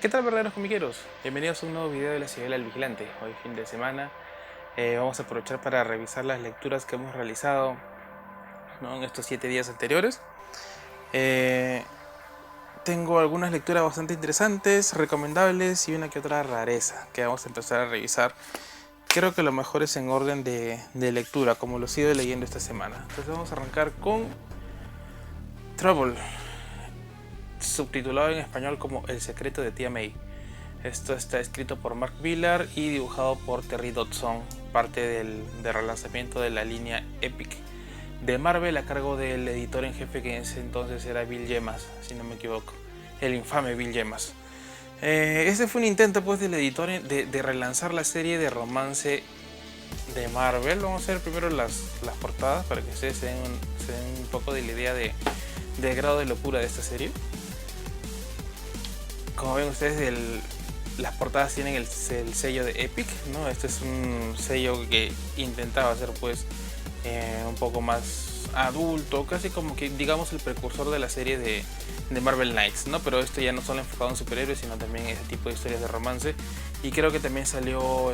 ¿Qué tal, verdaderos comiqueros? Bienvenidos a un nuevo video de la Ciudadela del Vigilante. Hoy fin de semana vamos a aprovechar para revisar las lecturas que hemos realizado, ¿no?, en estos 7 días anteriores. Tengo algunas lecturas bastante interesantes, recomendables y una que otra rareza que vamos a empezar a revisar. Creo que lo mejor es en orden de lectura, como lo he ido leyendo esta semana. Entonces vamos a arrancar con Trouble, subtitulado en español como El secreto de Tía May. Esto está escrito por Mark Millar y dibujado por Terry Dodson, parte del relanzamiento de la línea Epic de Marvel, a cargo del editor en jefe, que en ese entonces era Bill Jemas, si no me equivoco, el infame Bill Jemas. Este fue un intento, pues, del editor de relanzar la serie de romance de Marvel. Vamos a ver primero las portadas para que ustedes se den un poco de la idea del grado de locura de esta serie. Como ven ustedes, las portadas tienen el sello de Epic, ¿no? Este es un sello que intentaba hacer, pues, un poco más adulto, casi como que, digamos, el precursor de la serie de Marvel Knights, ¿no? Pero esto ya no solo enfocado en superhéroes, sino también ese tipo de historias de romance. Y creo que también salió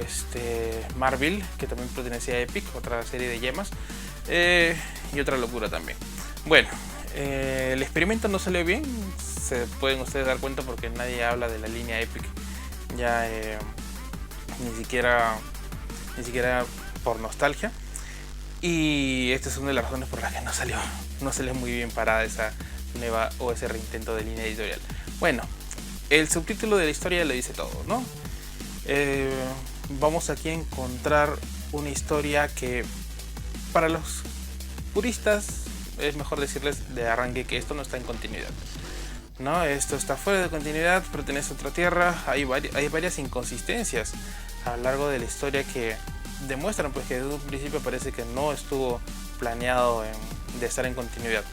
Marvel, que también pertenecía a Epic, otra serie de yemas, y otra locura también. Bueno, el experimento no salió bien, se pueden ustedes dar cuenta, porque nadie habla de la línea Epic ya, ni siquiera por nostalgia. Y esta es una de las razones por las que no salió muy bien parada esa nueva o ese reintento de línea editorial. Bueno, el subtítulo de la historia lo dice todo, ¿no? Vamos aquí a encontrar una historia que, para los puristas, es mejor decirles de arranque que esto no está en continuidad, ¿no? Esto está fuera de continuidad, pertenece a otra tierra. Hay varias inconsistencias a lo largo de la historia que demuestran, pues, que desde un principio parece que no estuvo planeado de estar en continuidad,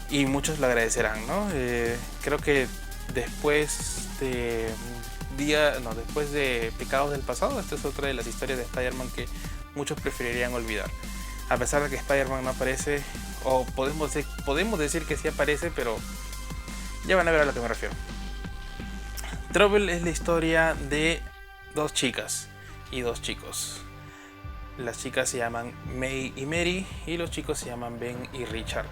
y muchos lo agradecerán, ¿no? Creo que después de Pecados del Pasado, esta es otra de las historias de Spider-Man que muchos preferirían olvidar, a pesar de que Spider-Man no aparece, o podemos decir que sí aparece, pero ya van a ver a lo que me refiero. Trouble es la historia de dos chicas y dos chicos. Las chicas se llaman May y Mary, y los chicos se llaman Ben y Richard.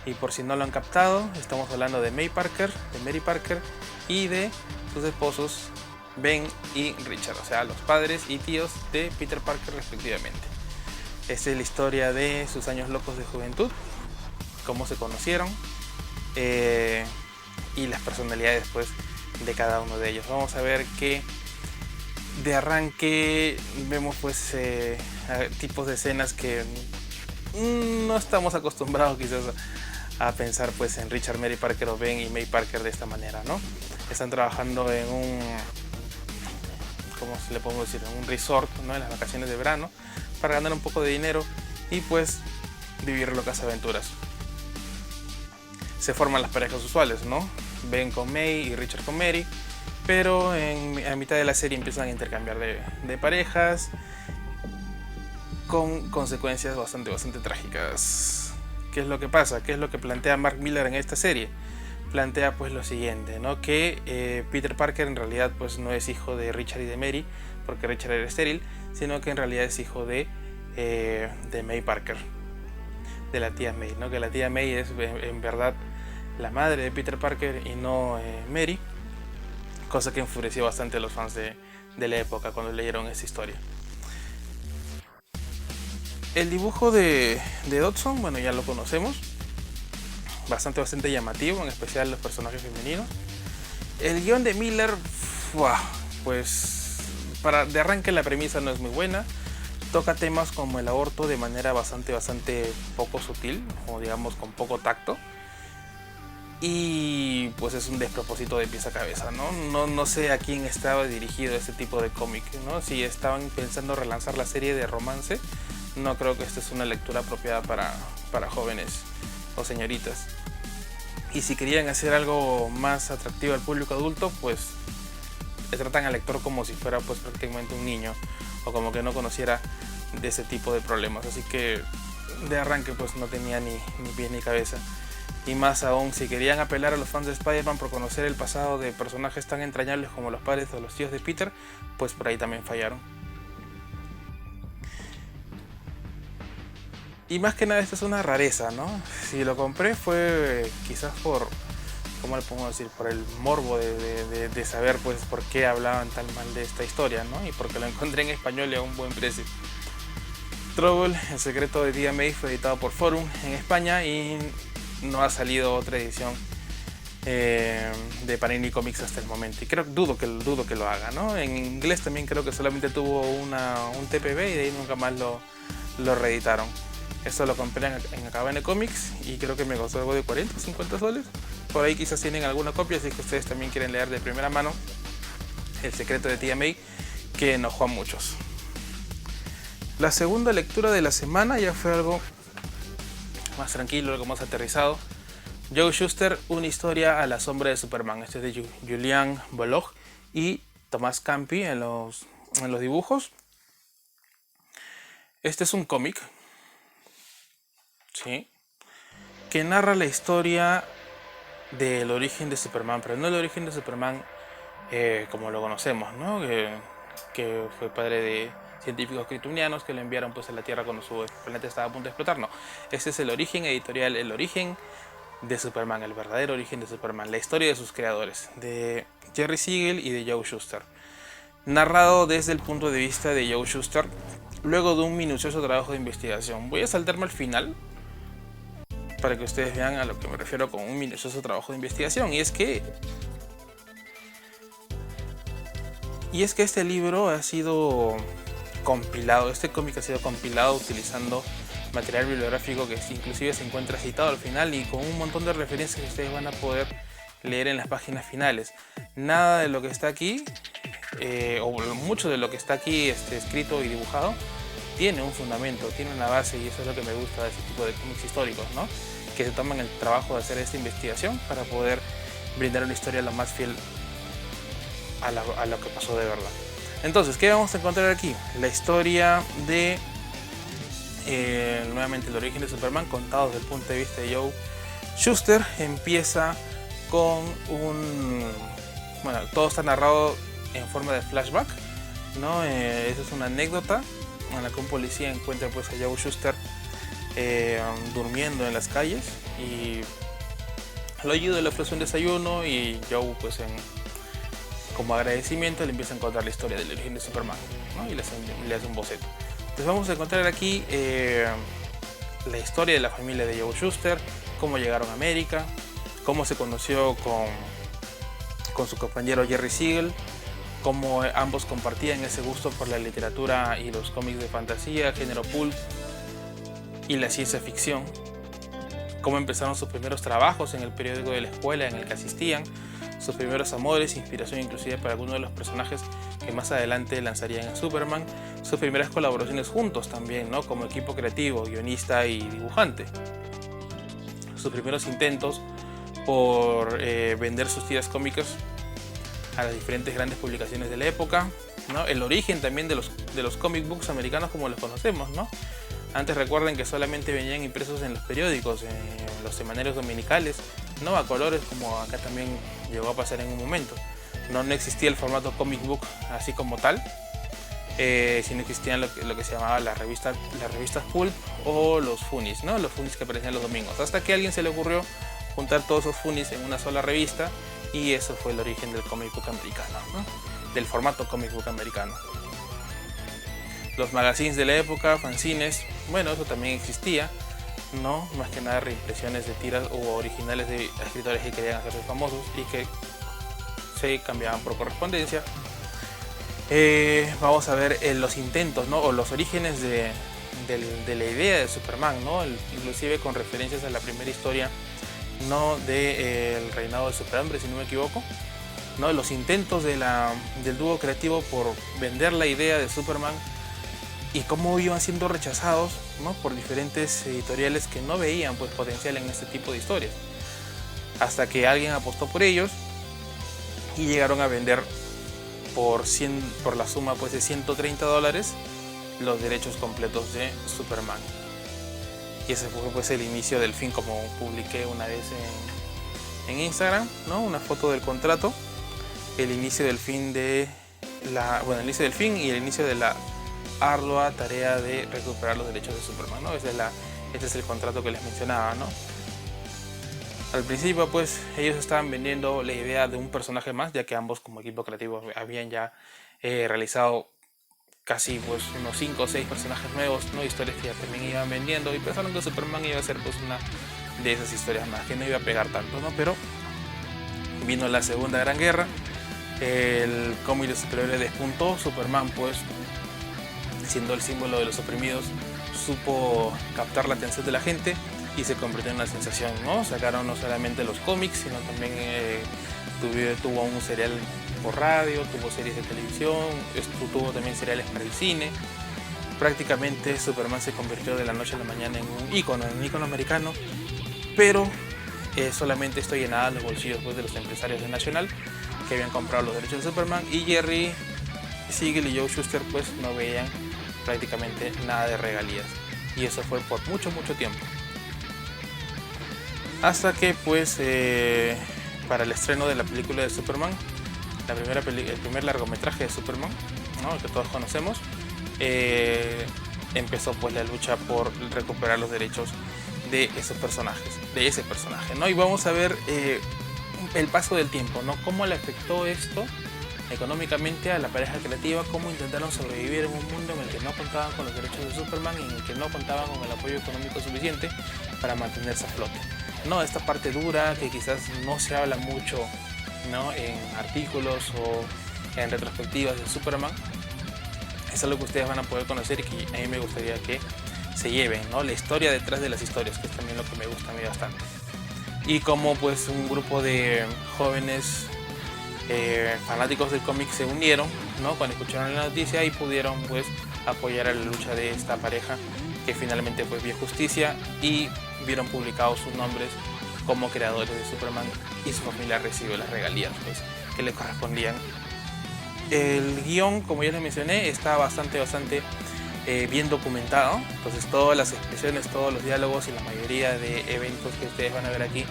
Y por si no lo han captado, estamos hablando de May Parker, de Mary Parker, y de sus esposos Ben y Richard, o sea, los padres y tíos de Peter Parker respectivamente. Esta es la historia de sus años locos de juventud, cómo se conocieron, y las personalidades, pues, de cada uno de ellos. Vamos a ver que de arranque vemos, pues, tipos de escenas que no estamos acostumbrados quizás a pensar, pues, en Richard, Mary Parker o Ben y May Parker de esta manera, ¿no? Están trabajando en ¿cómo se le podemos decir? En un resort, ¿no?, en las vacaciones de verano, para ganar un poco de dinero y, pues, vivir locas aventuras. Se forman las parejas usuales, ¿no? Ben con May y Richard con Mary, pero a mitad de la serie empiezan a intercambiar de parejas, con consecuencias bastante trágicas. ¿Qué es lo que pasa? ¿Qué es lo que plantea Mark Millar en esta serie? Plantea, pues, lo siguiente, ¿no? Que Peter Parker en realidad, pues, no es hijo de Richard y de Mary, porque Richard era estéril, sino que en realidad es hijo de May Parker, de la tía May, ¿no? Que la tía May es en verdad la madre de Peter Parker y no Mary, cosa que enfureció bastante a los fans de la época cuando leyeron esta historia. El dibujo de Dodson, bueno, ya lo conocemos, bastante llamativo, en especial los personajes femeninos. El guión de Millar, pues, de arranque la premisa no es muy buena. Toca temas como el aborto de manera bastante poco sutil, o digamos con poco tacto. Y, pues, es un despropósito de pies a cabeza, ¿no? No sé a quién estaba dirigido este tipo de cómic, ¿no? Si estaban pensando relanzar la serie de romance, no creo que esta es una lectura apropiada para jóvenes o señoritas. Y si querían hacer algo más atractivo al público adulto, pues le tratan al lector como si fuera, pues, prácticamente un niño, o como que no conociera de ese tipo de problemas. Así que de arranque, pues, no tenía ni pie ni cabeza. y más aún si querían apelar a los fans de Spider-Man por conocer el pasado de personajes tan entrañables como los padres o los tíos de Peter, pues por ahí también fallaron. Y más que nada esta es una rareza, ¿no? Si lo compré fue quizás por, ¿cómo le podemos decir? Por el morbo de saber pues por qué hablaban tan mal de esta historia, ¿no? Y porque lo encontré en español y a un buen precio. Trouble, el secreto de Tia May, fue editado por Forum en España y no ha salido otra edición de Panini Comics hasta el momento. Y dudo que lo haga, ¿no? En inglés también creo que solamente tuvo un TPB y de ahí nunca más lo reeditaron. Esto lo compré en Akabane Comics y creo que me costó algo de 40 o 50 soles. Por ahí quizás tienen alguna copia, así que ustedes también quieren leer de primera mano El secreto de Tia May, que enojó a muchos. La segunda lectura de la semana ya fue algo más tranquilo, algo más aterrizado. Joe Shuster, una historia a la sombra de Superman. Este es de Julian Bolog y Tomás Campi en los dibujos. Este es un cómic, ¿sí?, que narra la historia del origen de Superman, pero no el origen de Superman como lo conocemos, ¿no? Que fue padre de científicos kryptonianos que lo enviaron pues a la Tierra cuando su planeta estaba a punto de explotar. No, este es el origen editorial, el origen de Superman, el verdadero origen de Superman, la historia de sus creadores, de Jerry Siegel y de Joe Shuster, narrado desde el punto de vista de Joe Shuster luego de un minucioso trabajo de investigación. Voy a saltarme al final para que ustedes vean a lo que me refiero con un minucioso trabajo de investigación, y es que este libro ha sido compilado, este cómic ha sido compilado utilizando material bibliográfico que inclusive se encuentra citado al final y con un montón de referencias que ustedes van a poder leer en las páginas finales. Nada de lo que está aquí, o mucho de lo que está aquí escrito y dibujado, tiene un fundamento, tiene una base, y eso es lo que me gusta de este tipo de cómics históricos, ¿no? Que se toman el trabajo de hacer esta investigación para poder brindar una historia lo más fiel a lo que pasó de verdad. Entonces, ¿qué vamos a encontrar aquí? La historia de nuevamente el origen de Superman contado desde el punto de vista de Joe Shuster. Empieza con todo está narrado en forma de flashback, ¿no? Esa es una anécdota en la que un policía encuentra pues a Joe Shuster durmiendo en las calles y lo ayuda, le ofrece un desayuno y Joe pues como agradecimiento le empieza a contar la historia del origen de Superman, ¿no? Y le hace un boceto. Entonces vamos a encontrar aquí la historia de la familia de Joe Shuster, cómo llegaron a América, cómo se conoció con su compañero Jerry Siegel, cómo ambos compartían ese gusto por la literatura y los cómics de fantasía, género pulp y la ciencia ficción, cómo empezaron sus primeros trabajos en el periódico de la escuela en el que asistían, sus primeros amores, inspiración inclusive para algunos de los personajes que más adelante lanzarían a Superman, sus primeras colaboraciones juntos también, ¿no? Como equipo creativo, guionista y dibujante, sus primeros intentos por vender sus tiras cómicas a las diferentes grandes publicaciones de la época, ¿no? El origen también de los comic books americanos como los conocemos, ¿no? Antes recuerden que solamente venían impresos en los periódicos, en los semanarios dominicales, no a colores como acá también llegó a pasar en un momento. No existía el formato comic book así como tal, sino existían lo que se llamaba las revistas pulp o los funnies, ¿no? Los funnies que aparecían los domingos, hasta que a alguien se le ocurrió juntar todos esos funnies en una sola revista, y eso fue el origen del comic book americano, ¿no? Del formato comic book americano. Los magazines de la época, fanzines, bueno, eso también existía, ¿no? Más que nada reimpresiones de tiras o originales de escritores que querían hacerse famosos y que se cambiaban por correspondencia. Vamos a ver los intentos, ¿no? O los orígenes de la idea de Superman, ¿no? Inclusive con referencias a la primera historia, ¿no? El reinado del superhombre, si no me equivoco, ¿no? Los intentos del dúo creativo por vender la idea de Superman y cómo iban siendo rechazados, ¿no? Por diferentes editoriales que no veían pues potencial en este tipo de historias, hasta que alguien apostó por ellos y llegaron a vender por la suma pues de $130 los derechos completos de Superman. y ese fue pues el inicio del fin, como publiqué una vez en Instagram, ¿no? Una foto del contrato, el inicio del fin de el inicio del fin y el inicio de la ardua tarea de recuperar los derechos de Superman, ¿no? Este es el contrato que les mencionaba, ¿no? Al principio pues ellos estaban vendiendo la idea de un personaje más, ya que ambos como equipo creativo habían ya realizado casi pues unos 5 o 6 personajes nuevos, ¿no? Historias que ya también iban vendiendo, y pensaron que Superman iba a ser pues una de esas historias más, que no iba a pegar tanto, ¿no? Pero vino la Segunda Gran Guerra, el cómic de superhéroes despuntó, Superman pues siendo el símbolo de los oprimidos supo captar la atención de la gente y se convirtió en una sensación, ¿no? Sacaron no solamente los cómics, sino también tuvo un serial por radio, tuvo series de televisión, tuvo también seriales para el cine. Prácticamente Superman se convirtió de la noche a la mañana en un ícono americano, pero solamente esto llenaba los bolsillos pues, de los empresarios de National, que habían comprado los derechos de Superman, y Jerry Siegel y Joe Shuster pues no veían prácticamente nada de regalías, y eso fue por mucho tiempo, hasta que pues para el estreno de la película de Superman, el primer largometraje de Superman, ¿no? El que todos conocemos, empezó pues la lucha por recuperar los derechos de ese personaje, ¿no? Y vamos a ver el paso del tiempo, ¿no? Cómo le afectó esto económicamente a la pareja creativa, cómo intentaron sobrevivir en un mundo en el que no contaban con los derechos de Superman y en el que no contaban con el apoyo económico suficiente para mantenerse a flote, ¿no? Esta parte dura que quizás no se habla mucho, ¿no? En artículos o en retrospectivas de Superman, es algo que ustedes van a poder conocer y que a mí me gustaría que se lleven, ¿no? La historia detrás de las historias, que es también lo que me gusta a mí bastante, y como pues un grupo de jóvenes fanáticos del cómic se unieron, ¿no? Cuando escucharon la noticia y pudieron pues apoyar a la lucha de esta pareja, que finalmente pues vio justicia y vieron publicados sus nombres como creadores de Superman, y su familia recibió las regalías pues, que le correspondían. El guión, como ya les mencioné, está bastante bien documentado, entonces todas las expresiones, todos los diálogos y la mayoría de eventos que ustedes van a ver aquí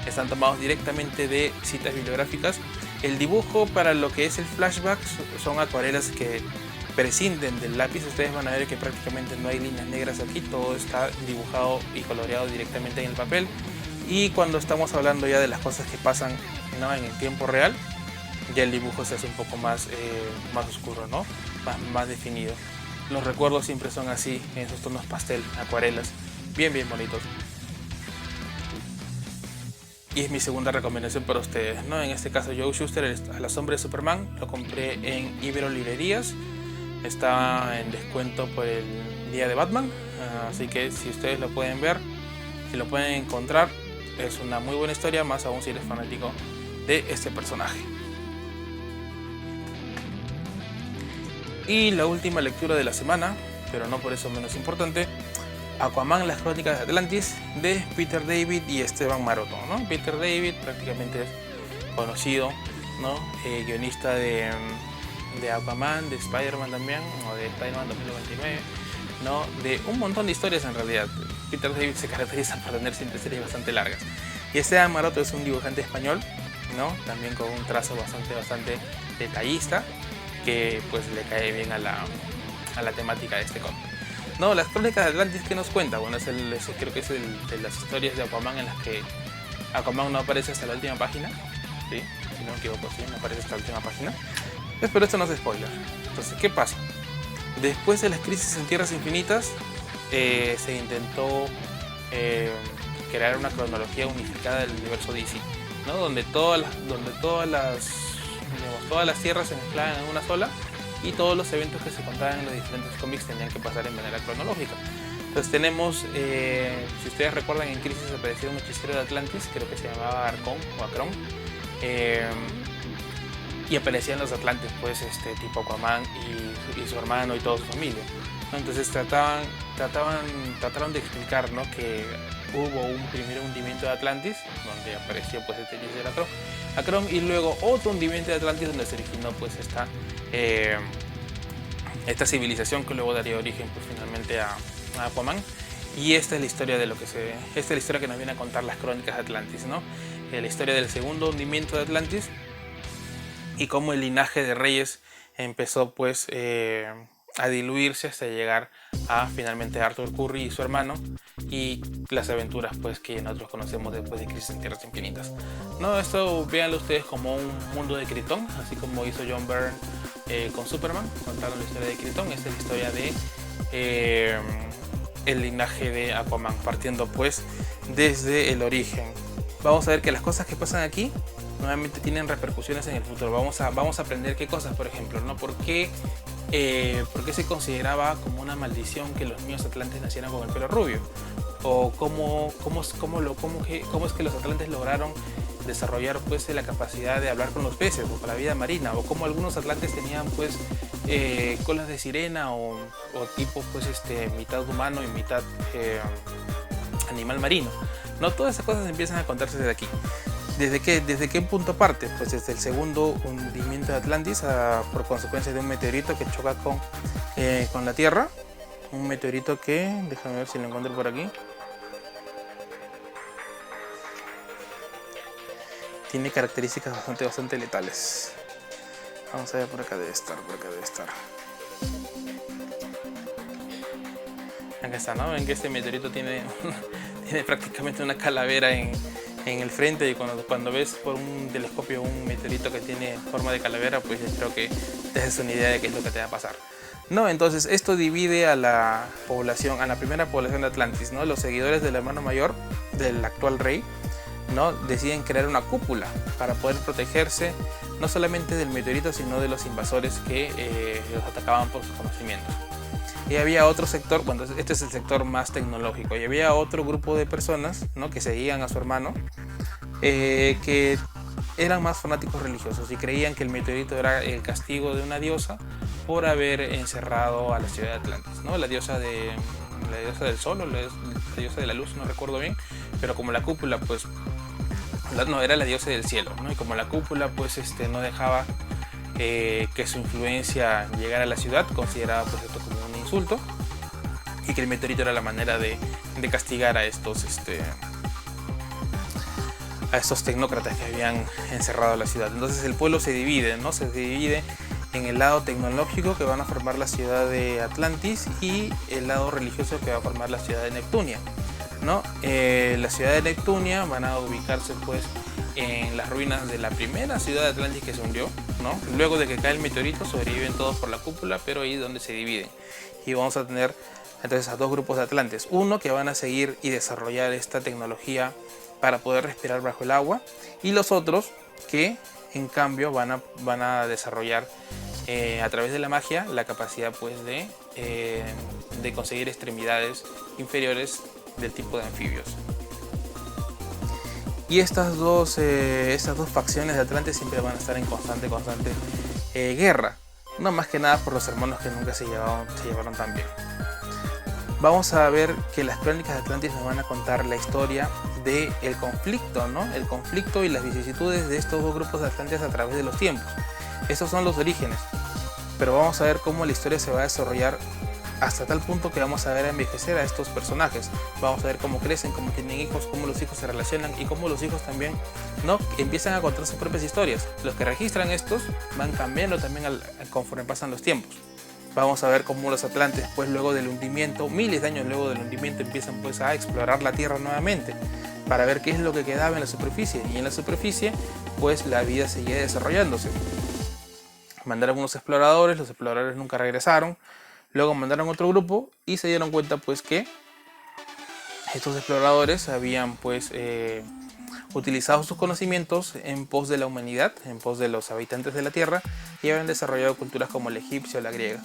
están tomados directamente de citas bibliográficas. El dibujo para lo que es el flashback son acuarelas que prescinden del lápiz. Ustedes van a ver que prácticamente no hay líneas negras aquí, todo está dibujado y coloreado directamente en el papel. Y cuando estamos hablando ya de las cosas que pasan, ¿no? En el tiempo real, ya el dibujo se hace un poco más oscuro, ¿no? Más definido. Los recuerdos siempre son así, en esos tonos pastel, acuarelas, bien bonitos. Y es mi segunda recomendación para ustedes, ¿no? En este caso Joe Shuster, A la sombra de Superman, lo compré en Ibero Librerías, está en descuento por el día de Batman, así que si ustedes lo pueden ver, si lo pueden encontrar, es una muy buena historia, más aún si eres fanático de este personaje. Y la última lectura de la semana, pero no por eso menos importante, Aquaman, las crónicas de Atlantis, de Peter David y Esteban Maroto, ¿no? Peter David prácticamente es conocido, ¿no? Guionista de Aquaman, de Spider-Man también, o de Spider-Man 2099, ¿no? De un montón de historias en realidad. Peter David se caracteriza por tener siempre series bastante largas. Y Esteban Maroto es un dibujante español, ¿no? También con un trazo bastante detallista, que pues le cae bien a la temática de este cómic. No, las crónicas de Atlantis, ¿qué nos cuenta? Bueno, creo que es de las historias de Aquaman en las que Aquaman no aparece hasta la última página, ¿sí? Si no me equivoco, sí, no aparece hasta la última página. Pero esto no es spoiler. Entonces, ¿qué pasa? Después de las crisis en Tierras Infinitas, se intentó crear una cronología unificada del universo DC, ¿no? Donde todas las tierras se mezclaban en una sola, y todos los eventos que se contaban en los diferentes cómics tenían que pasar en manera cronológica. Entonces tenemos, si ustedes recuerdan, en Crisis apareció un hechicero de Atlantis, creo que se llamaba Arcón o Acrón, y aparecían los Atlantes, pues tipo Aquaman y su hermano y toda su familia, ¿no? Entonces trataron de explicar, ¿no? Que hubo un primer hundimiento de Atlantis, donde apareció pues este hechicero Acrón, y luego otro hundimiento de Atlantis donde se originó pues esta civilización que luego daría origen pues finalmente a Aquaman. Y esta es la historia de esta es la historia que nos viene a contar las crónicas de Atlantis, ¿no? La historia del segundo hundimiento de Atlantis y cómo el linaje de reyes empezó pues a diluirse hasta llegar a finalmente Arthur Curry y su hermano, y las aventuras pues que nosotros conocemos después de Crisis en Tierras Infinitas. No, esto véanlo ustedes como un mundo de Krypton, así como hizo John Byrne con Superman, contaron la historia de Krypton. Esta es la historia de el linaje de Aquaman, partiendo pues desde el origen. Vamos a ver que las cosas que pasan aquí nuevamente tienen repercusiones en el futuro. Vamos a aprender qué cosas, por ejemplo, ¿no? ¿Por qué se consideraba como una maldición que los niños atlantes nacieran con el pelo rubio? O cómo es que los atlantes lograron desarrollar pues la capacidad de hablar con los peces o con la vida marina, o cómo algunos atlantes tenían pues colas de sirena o tipo pues mitad humano y mitad animal marino. No, todas esas cosas empiezan a contarse desde aquí. ¿Desde qué punto parte? Pues desde el segundo hundimiento de Atlantis por consecuencia de un meteorito que choca con la Tierra. Un meteorito que, déjame ver si lo encuentro por aquí. Tiene características bastante letales. Vamos a ver, por acá debe estar. Acá está, ¿no? Ven que este meteorito tiene prácticamente una calavera en el frente, y cuando ves por un telescopio un meteorito que tiene forma de calavera, pues creo que te haces una idea de qué es lo que te va a pasar. No, entonces esto divide a la población, a la primera población de Atlantis, ¿no? Los seguidores del hermano mayor del actual rey, ¿no? Deciden crear una cúpula para poder protegerse no solamente del meteorito, sino de los invasores que los atacaban por sus conocimientos. Y había otro sector, bueno, este es el sector más tecnológico, y había otro grupo de personas, ¿no? Que seguían a su hermano, que eran más fanáticos religiosos y creían que el meteorito era el castigo de una diosa por haber encerrado a la ciudad de Atlantis, ¿no? La diosa del sol o la diosa de la luz, no recuerdo bien, pero como la cúpula pues no, era la diosa del cielo, ¿no? Y como la cúpula pues no dejaba que su influencia llegara a la ciudad, consideraba pues esto como un insulto, y que el meteorito era la manera de castigar a estos tecnócratas que habían encerrado la ciudad. Entonces el pueblo se divide, ¿no? Se divide en el lado tecnológico, que van a formar la ciudad de Atlantis, y el lado religioso, que va a formar la ciudad de Neptunia, ¿no? La ciudad de Neptunia van a ubicarse pues en las ruinas de la primera ciudad de Atlantis que se hundió, ¿no? Luego de que cae el meteorito sobreviven todos por la cúpula, pero ahí es donde se dividen. Y vamos a tener entonces a dos grupos de atlantes, uno que van a seguir y desarrollar esta tecnología para poder respirar bajo el agua, y los otros que en cambio van a desarrollar a través de la magia la capacidad pues de conseguir extremidades inferiores del tipo de anfibios. Y estas dos facciones de Atlantes siempre van a estar en constante guerra, no más que nada por los hermanos que nunca se llevaron tan bien. Vamos a ver que las crónicas de Atlantis nos van a contar la historia del conflicto, ¿no? El conflicto y las vicisitudes de estos dos grupos de Atlantes a través de los tiempos. Estos son los orígenes, pero vamos a ver cómo la historia se va a desarrollar hasta tal punto que vamos a ver envejecer a estos personajes. Vamos a ver cómo crecen, cómo tienen hijos, cómo los hijos se relacionan, y cómo los hijos también, ¿no? Empiezan a contar sus propias historias. Los que registran estos van cambiando también conforme pasan los tiempos. Vamos a ver cómo los atlantes, pues luego del hundimiento, miles de años luego del hundimiento, empiezan pues a explorar la Tierra nuevamente para ver qué es lo que quedaba en la superficie. Y en la superficie pues la vida seguía desarrollándose. Mandaron unos exploradores, los exploradores nunca regresaron. Luego mandaron otro grupo y se dieron cuenta pues que estos exploradores habían pues utilizado sus conocimientos en pos de la humanidad, en pos de los habitantes de la Tierra, y habían desarrollado culturas como la egipcia o la griega.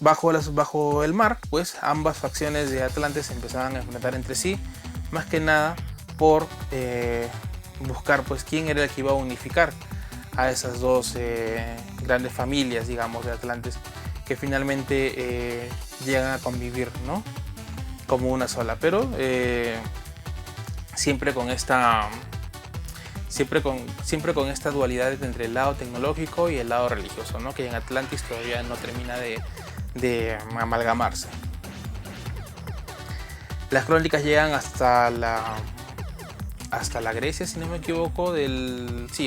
Bajo el mar, pues ambas facciones de atlantes se empezaban a enfrentar entre sí, más que nada por buscar pues quién era el que iba a unificar a esas dos grandes familias, digamos, de atlantes, que finalmente llegan a convivir, ¿no? Como una sola, pero siempre con esta dualidad entre el lado tecnológico y el lado religioso, ¿no? Que en Atlantis todavía no termina de amalgamarse. Las crónicas llegan hasta la Grecia, si no me equivoco,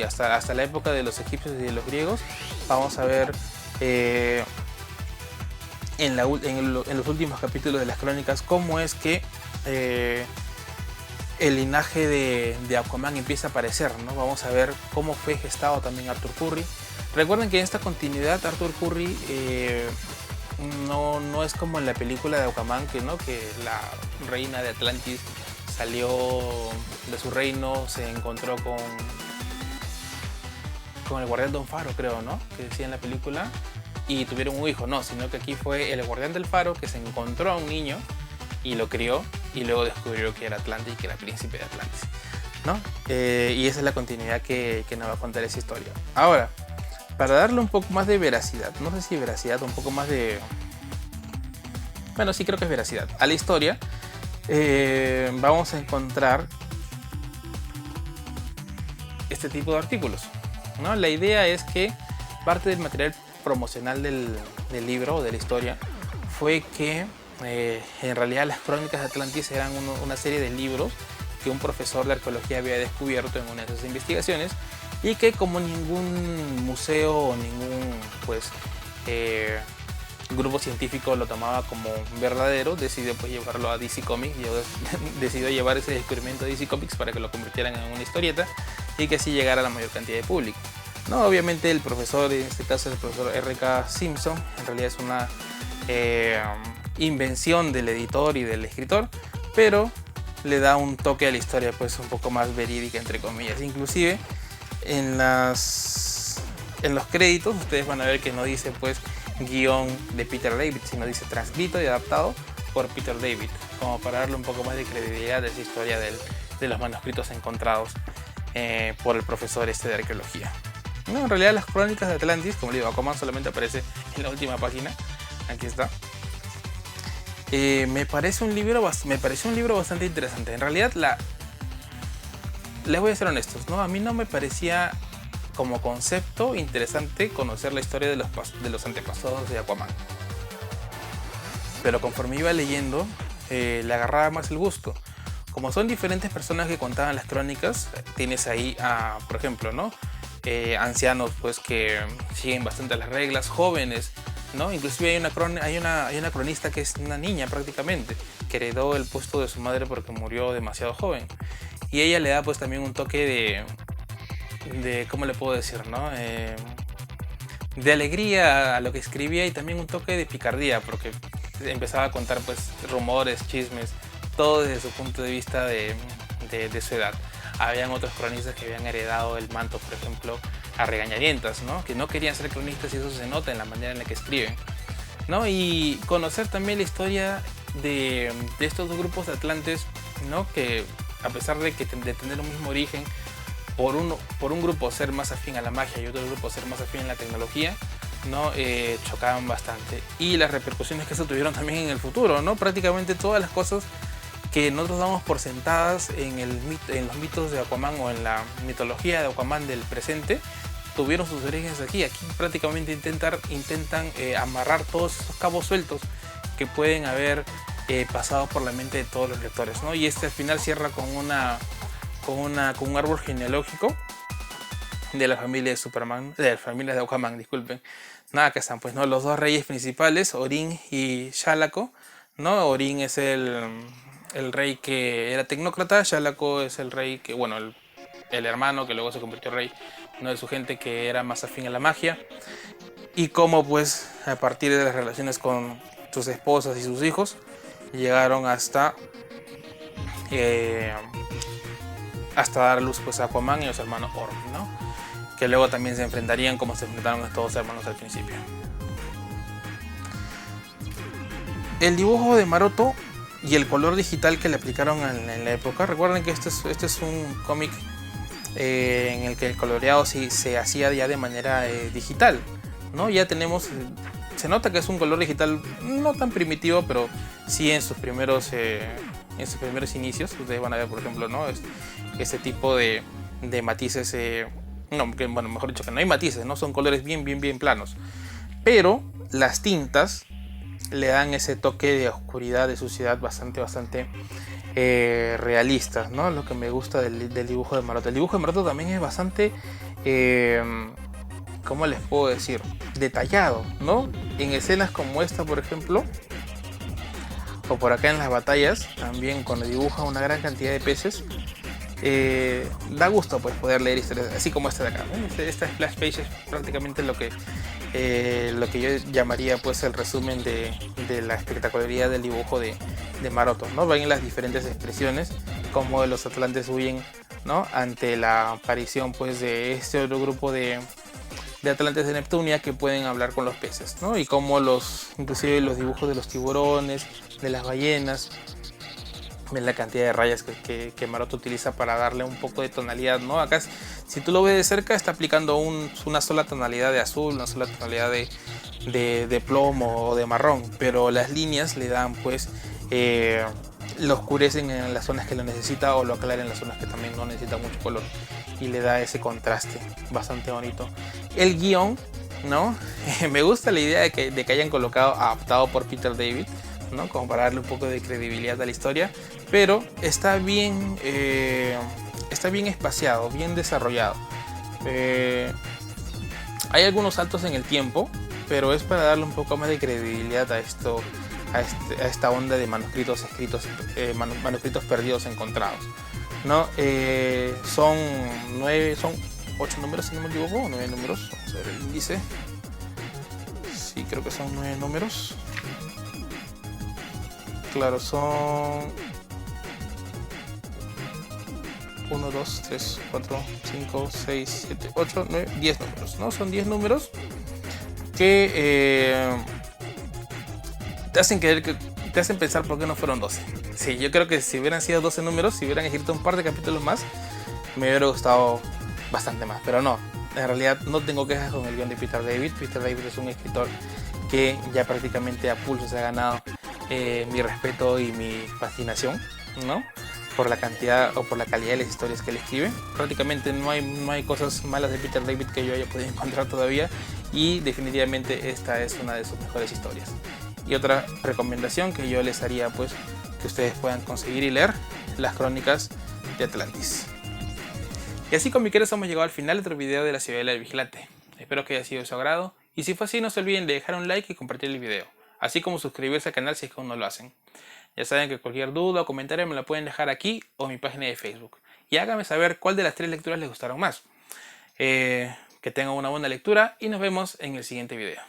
hasta la época de los egipcios y de los griegos. Vamos a ver en los últimos capítulos de las crónicas cómo es que el linaje de Aquaman empieza a aparecer, ¿no? Vamos a ver cómo fue gestado también Arthur Curry. Recuerden que en esta continuidad Arthur Curry no es como en la película de Aquaman, que la reina de Atlantis salió de su reino, se encontró con el guardián Don Faro, creo, ¿no? Que decía en la película, y tuvieron un hijo. No, sino que aquí fue el guardián del Faro que se encontró a un niño y lo crió, y luego descubrió que era Atlantis y que era príncipe de Atlantis, ¿no? Y esa es la continuidad que nos va a contar esa historia. Ahora, para darle un poco más de veracidad, no sé si veracidad, un poco más de... Bueno, sí, creo que es veracidad a la historia, vamos a encontrar este tipo de artículos, ¿no? La idea es que parte del material promocional del libro o de la historia fue que en realidad las crónicas de Atlantis eran una serie de libros que un profesor de arqueología había descubierto en una de sus investigaciones, y que como ningún museo o ningún grupo científico lo tomaba como verdadero, decidió llevarlo a DC Comics, decidió llevar ese descubrimiento a DC Comics para que lo convirtieran en una historieta y que así llegara a la mayor cantidad de público, ¿no? Obviamente el profesor, en este caso el profesor R.K. Simpson, en realidad es una invención del editor y del escritor, pero le da un toque a la historia pues un poco más verídica, entre comillas. Inclusive en los créditos ustedes van a ver que no dice pues guión de Peter David, sino dice transcrito y adaptado por Peter David, como para darle un poco más de credibilidad a esa historia de los manuscritos encontrados por el profesor de arqueología. No, en realidad las crónicas de Atlantis, como les digo, Aquaman solamente aparece en la última página. Aquí está. Me pareció un libro bastante interesante. En realidad, les voy a ser honestos, ¿no? A mí no me parecía como concepto interesante conocer la historia de los antepasados de Aquaman. Pero conforme iba leyendo, le agarraba más el gusto. Como son diferentes personas que contaban las crónicas, tienes ahí por ejemplo, ¿no? Ancianos pues que siguen bastante las reglas, jóvenes, ¿no? Inclusive hay una cronista que es una niña prácticamente, que heredó el puesto de su madre porque murió demasiado joven, y ella le da pues también un toque de ¿cómo le puedo decir, no? De alegría a lo que escribía, y también un toque de picardía, porque empezaba a contar pues rumores, chismes, todo desde su punto de vista de su edad. Habían otros cronistas que habían heredado el manto, por ejemplo, a regañadientas, ¿no? Que no querían ser cronistas, y eso se nota en la manera en la que escriben, ¿no? Y conocer también la historia de estos dos grupos de atlantes, ¿no? Que a pesar de tener un mismo origen, por un grupo ser más afín a la magia y otro grupo ser más afín a la tecnología, ¿no? Chocaban bastante. Y las repercusiones que eso tuvieron también en el futuro, ¿no? Prácticamente todas las cosas que nosotros damos por sentadas en los mitos de Aquaman o en la mitología de Aquaman del presente, tuvieron sus orígenes aquí. Aquí prácticamente intentan amarrar todos esos cabos sueltos que pueden haber pasado por la mente de todos los lectores, ¿no? Y al final cierra con un árbol genealógico de la familia de Superman, de la familia de Aquaman, disculpen. Nada, que están pues, ¿no? Los dos reyes principales, Orin y Shalako, ¿no? Orin es el rey que era tecnócrata, Shalako es el rey que, bueno, el hermano que luego se convirtió en rey, uno de su gente que era más afín a la magia, y cómo pues a partir de las relaciones con sus esposas y sus hijos llegaron hasta dar a luz pues a Aquaman y a su hermano Orm, ¿no? Que luego también se enfrentarían como se enfrentaron a todos hermanos al principio. El dibujo de Maroto y el color digital que le aplicaron en la época, recuerden que este es un cómic en el que el coloreado sí se hacía ya de manera digital, ¿no? Ya tenemos, se nota que es un color digital no tan primitivo, pero sí en sus primeros inicios. Ustedes van a ver, por ejemplo, ¿no? Este tipo de matices, bueno, mejor dicho, que no hay matices, ¿no? Son colores bien planos, pero las tintas le dan ese toque de oscuridad, de suciedad bastante realista, ¿no? Lo que me gusta del dibujo de Maroto. El dibujo de Maroto también es bastante, ¿cómo les puedo decir? Detallado, ¿no? En escenas como esta, por ejemplo, o por acá en las batallas, también cuando dibuja una gran cantidad de peces, da gusto pues poder leer historias así como esta de acá, ¿no? Esta splash page es prácticamente lo que yo llamaría pues el resumen de la espectacularidad del dibujo de Maroto, ¿no? Ven las diferentes expresiones, como los atlantes huyen, ¿no? Ante la aparición pues de este otro grupo de atlantes de Neptunia que pueden hablar con los peces, ¿no? Y como inclusive los dibujos de los tiburones, de las ballenas, ven la cantidad de rayas que Maroto utiliza para darle un poco de tonalidad, ¿no? Acá, si tú lo ves de cerca, está aplicando una sola tonalidad de azul, una sola tonalidad de plomo o de marrón, pero las líneas le dan, pues, lo oscurecen en las zonas que lo necesita o lo aclaran en las zonas que también no necesita mucho color y le da ese contraste bastante bonito. El guión, ¿no? Me gusta la idea de que hayan colocado adaptado por Peter David, ¿no? Como para darle un poco de credibilidad a la historia, pero está bien espaciado, bien desarrollado. Hay algunos saltos en el tiempo, pero es para darle un poco más de credibilidad a esta onda de manuscritos escritos, manuscritos perdidos encontrados, ¿no? Son 8 números si no me equivoco, o 9 números, vamos a ver el índice. Sí, creo que son 9 números. Claro, son 1, 2, 3, 4, 5, 6, 7, 8, 9, 10 números, ¿no? Son 10 números que te hacen pensar por qué no fueron 12. Sí, yo creo que si hubieran sido 12 números, si hubieran escrito un par de capítulos más, me hubiera gustado bastante más, pero no. En realidad no tengo quejas con el guión de Peter David. Peter David es un escritor que ya prácticamente a pulso se ha ganado mi respeto y mi fascinación, ¿no? Por la cantidad o por la calidad de las historias que él escribe. Prácticamente no hay cosas malas de Peter David que yo haya podido encontrar todavía, y definitivamente esta es una de sus mejores historias. Y otra recomendación que yo les haría, pues, que ustedes puedan conseguir y leer las crónicas de Atlantis. Y así, comiqueros, hemos llegado al final de otro video de la Ciudadela del Vigilante. Espero que haya sido de su agrado, y si fue así, no se olviden de dejar un like y compartir el video, así como suscribirse al canal si es que aún no lo hacen. Ya saben que cualquier duda o comentario me la pueden dejar aquí o en mi página de Facebook, y háganme saber cuál de las 3 lecturas les gustaron más. Que tengan una buena lectura y nos vemos en el siguiente video.